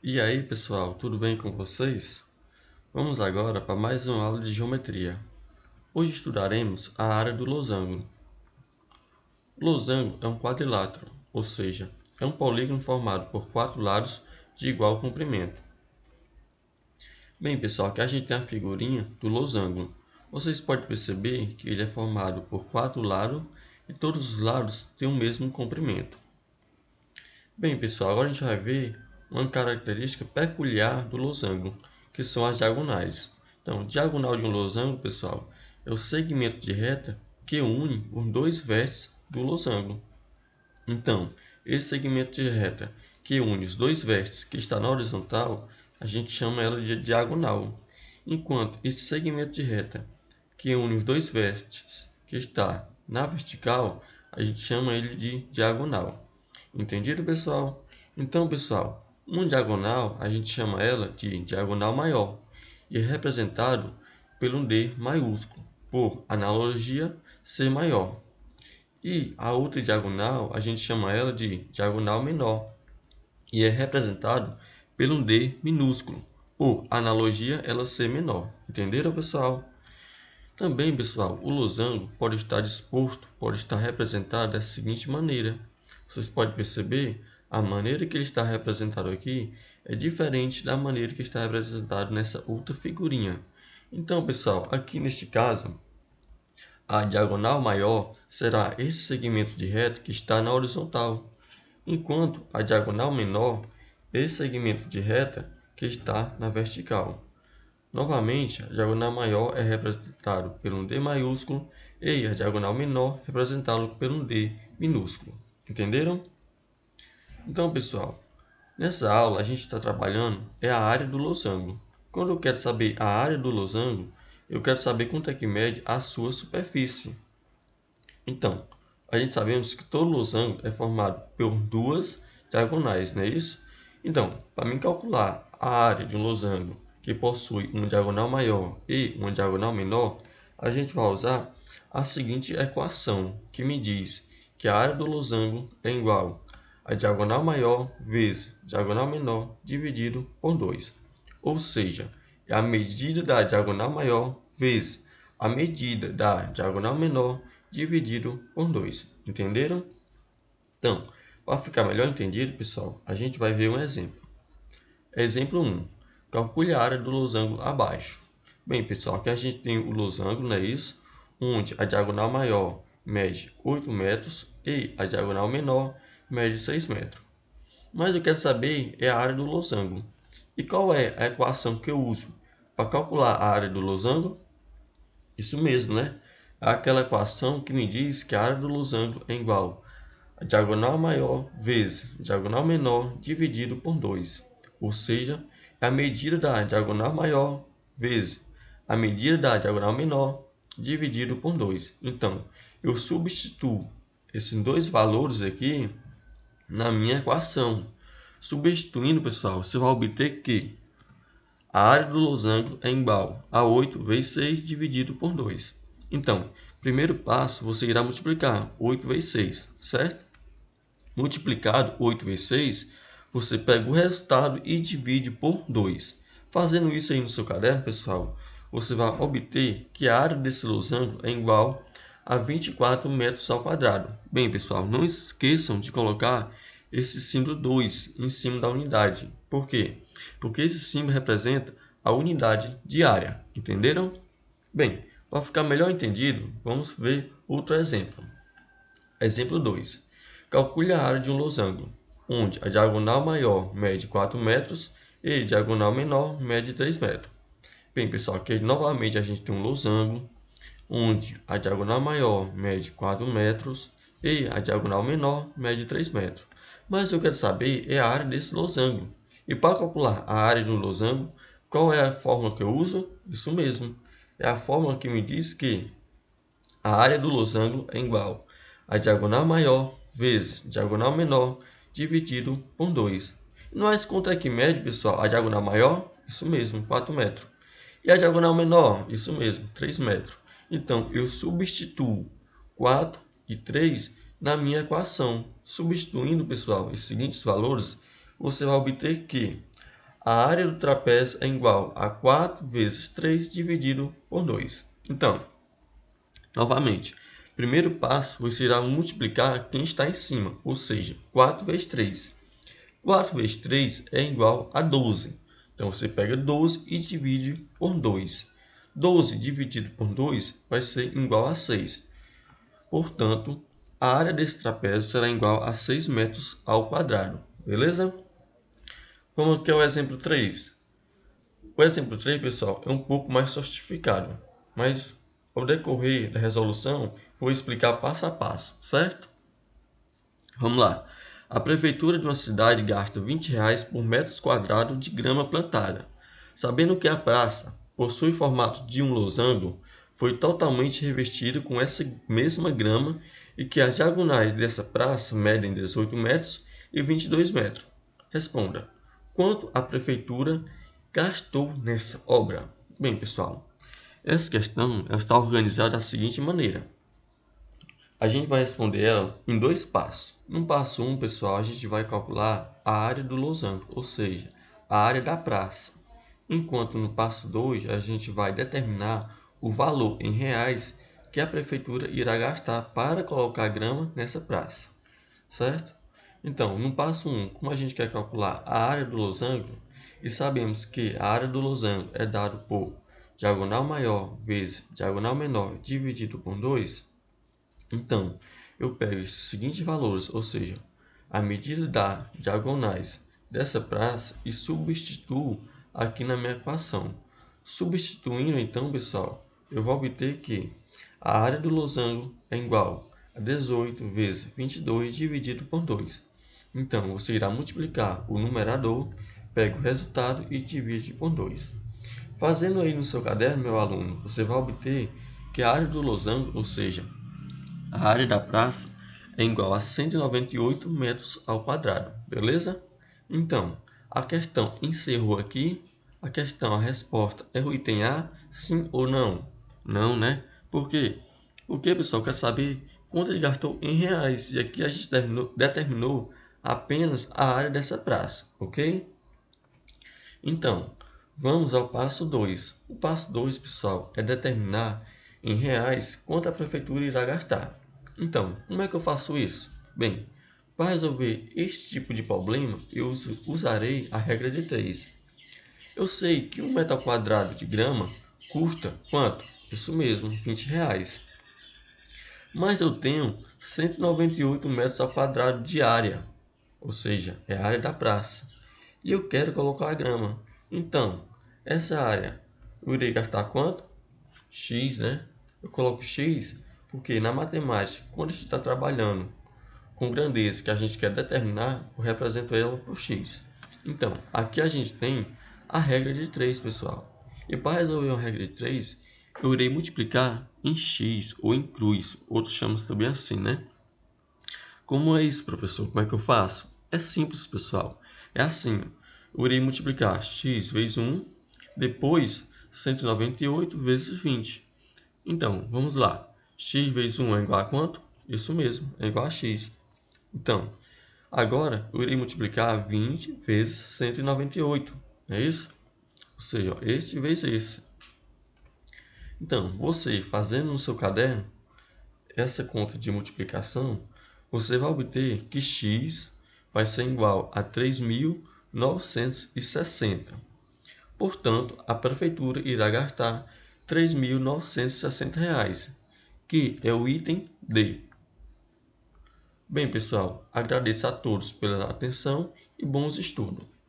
E aí, pessoal, tudo bem com vocês? Vamos agora para mais uma aula de geometria. Hoje estudaremos a área do losango. O losango é um quadrilátero, ou seja, é um polígono formado por quatro lados de igual comprimento. Bem, pessoal, aqui a gente tem a figurinha do losango. Vocês podem perceber que ele é formado por quatro lados e todos os lados têm o mesmo comprimento. Bem, pessoal, agora a gente vai ver uma característica peculiar do losango, que são as diagonais. Então, diagonal de um losango, pessoal, é o segmento de reta que une os dois vértices do losango. Então, esse segmento de reta que une os dois vértices que está na horizontal, a gente chama ela de diagonal. Enquanto esse segmento de reta que une os dois vértices que está na vertical, a gente chama ele de diagonal. Entendido, pessoal? Então, pessoal, uma diagonal a gente chama ela de diagonal maior e é representado pelo D maiúsculo, por analogia ser maior. E a outra diagonal a gente chama ela de diagonal menor e é representado pelo D minúsculo, por analogia ela ser menor. Entenderam, pessoal? Também, pessoal, o losango pode estar disposto, pode estar representado da seguinte maneira. Vocês podem perceber, a maneira que ele está representado aqui é diferente da maneira que está representado nessa outra figurinha. Então, pessoal, aqui neste caso, a diagonal maior será esse segmento de reta que está na horizontal, enquanto a diagonal menor, esse segmento de reta que está na vertical. Novamente, a diagonal maior é representada por um D maiúsculo e a diagonal menor representada por um D minúsculo. Entenderam? Então, pessoal, nessa aula a gente está trabalhando a área do losango. Quando eu quero saber a área do losango, eu quero saber quanto é que mede a sua superfície. Então, a gente sabemos que todo losango é formado por duas diagonais, não é isso? Então, para mim calcular a área de um losango que possui uma diagonal maior e uma diagonal menor, a gente vai usar a seguinte equação, que me diz que a área do losango é igual a diagonal maior vezes diagonal menor dividido por 2. Ou seja, é a medida da diagonal maior vezes a medida da diagonal menor dividido por 2. Entenderam? Então, para ficar melhor entendido, pessoal, a gente vai ver um exemplo. Exemplo 1. Calcule a área do losango abaixo. Bem, pessoal, aqui a gente tem o losango, não é isso? Onde a diagonal maior mede 8 metros e a diagonal menor mede 6 metros. Mas eu quero saber a área do losango. E qual é a equação que eu uso para calcular a área do losango? Isso mesmo, né? É aquela equação que me diz que a área do losango é igual a diagonal maior vezes diagonal menor dividido por 2. Ou seja, é a medida da diagonal maior vezes a medida da diagonal menor dividido por 2. Então, eu substituo esses dois valores aqui na minha equação. Substituindo, pessoal, você vai obter que a área do losango é igual a 8 vezes 6 dividido por 2. Então, primeiro passo, você irá multiplicar 8 vezes 6, certo? Multiplicado 8 vezes 6, você pega o resultado e divide por 2. Fazendo isso aí no seu caderno, pessoal, você vai obter que a área desse losango é igual a 24 metros ao quadrado. Bem, pessoal, não esqueçam de colocar esse símbolo 2 em cima da unidade. Por quê? Porque esse símbolo representa a unidade de área. Entenderam? Bem, para ficar melhor entendido, vamos ver outro exemplo. Exemplo 2. Calcule a área de um losango, onde a diagonal maior mede 4 metros e a diagonal menor mede 3 metros. Bem, pessoal, aqui novamente a gente tem um losango, onde a diagonal maior mede 4 metros e a diagonal menor mede 3 metros. Mas eu quero saber a área desse losango. E para calcular a área do losango, qual é a fórmula que eu uso? Isso mesmo, é a fórmula que me diz que a área do losango é igual a diagonal maior vezes diagonal menor dividido por 2. Nós quanto é que mede, pessoal? A diagonal maior? Isso mesmo, 4 metros. E a diagonal menor? Isso mesmo, 3 metros. Então, eu substituo 4 e 3 na minha equação. Substituindo, pessoal, esses seguintes valores, você vai obter que a área do trapézio é igual a 4 vezes 3 dividido por 2. Então, novamente, primeiro passo, você irá multiplicar quem está em cima, ou seja, 4 vezes 3. 4 vezes 3 é igual a 12. Então, você pega 12 e divide por 2. 12 dividido por 2 vai ser igual a 6. Portanto, a área desse trapézio será igual a 6 metros ao quadrado. Beleza? Vamos aqui ao exemplo 3. O exemplo 3, pessoal, é um pouco mais sofisticado, mas ao decorrer da resolução, vou explicar passo a passo, certo? Vamos lá. A prefeitura de uma cidade gasta R$20 por metro quadrado de grama plantada. Sabendo que a praça possui formato de um losango, foi totalmente revestida com essa mesma grama e que as diagonais dessa praça medem 18 metros e 22 metros. Responda, quanto a prefeitura gastou nessa obra? Bem, pessoal, essa questão está organizada da seguinte maneira. A gente vai responder ela em 2 passos. No passo 1, pessoal, a gente vai calcular a área do losango, ou seja, a área da praça. Enquanto no passo 2, a gente vai determinar o valor em reais que a prefeitura irá gastar para colocar grama nessa praça, certo? Então, no passo 1, como a gente quer calcular a área do losango, e sabemos que a área do losango é dado por diagonal maior vezes diagonal menor dividido por 2, então, eu pego esses seguintes valores, ou seja, a medida das diagonais dessa praça e substituo aqui na minha equação. Substituindo, então, pessoal, eu vou obter que a área do losango é igual a 18 vezes 22 dividido por 2. Então, você irá multiplicar o numerador, pega o resultado e divide por 2. Fazendo aí no seu caderno, meu aluno, você vai obter que a área do losango, ou seja, a área da praça, é igual a 198 metros ao quadrado, beleza? Então, a questão encerrou aqui. A resposta é o item A, sim ou não? Não, né? Por quê? Porque, pessoal, quer saber quanto ele gastou em reais. E aqui a gente determinou apenas a área dessa praça, ok? Então, vamos ao passo 2. O passo 2, pessoal, é determinar em reais quanto a prefeitura irá gastar. Então, como é que eu faço isso? Bem, para resolver este tipo de problema, eu usarei a regra de 3. Eu sei que 1 metro quadrado de grama custa quanto? Isso mesmo, R$20. Mas eu tenho 198 metros ao quadrado de área, ou seja, é a área da praça. E eu quero colocar a grama. Então, essa área, eu irei gastar quanto? X, né? Eu coloco X porque na matemática, quando a gente está trabalhando com grandeza que a gente quer determinar, eu represento ela por X. Então, aqui a gente tem a regra de 3, pessoal. E para resolver uma regra de 3, eu irei multiplicar em X ou em cruz. Outros chamam também assim, né? Como é isso, professor? Como é que eu faço? É simples, pessoal. É assim. Eu irei multiplicar X vezes 1, depois 198 vezes 20. Então, vamos lá. X vezes 1 é igual a quanto? Isso mesmo, é igual a X. Então, agora eu irei multiplicar 20 vezes 198. É isso? Ou seja, este vezes esse. Então, você fazendo no seu caderno essa conta de multiplicação, você vai obter que x vai ser igual a 3.960. Portanto, a prefeitura irá gastar R$3.960, que é o item D. Bem, pessoal, agradeço a todos pela atenção e bons estudos.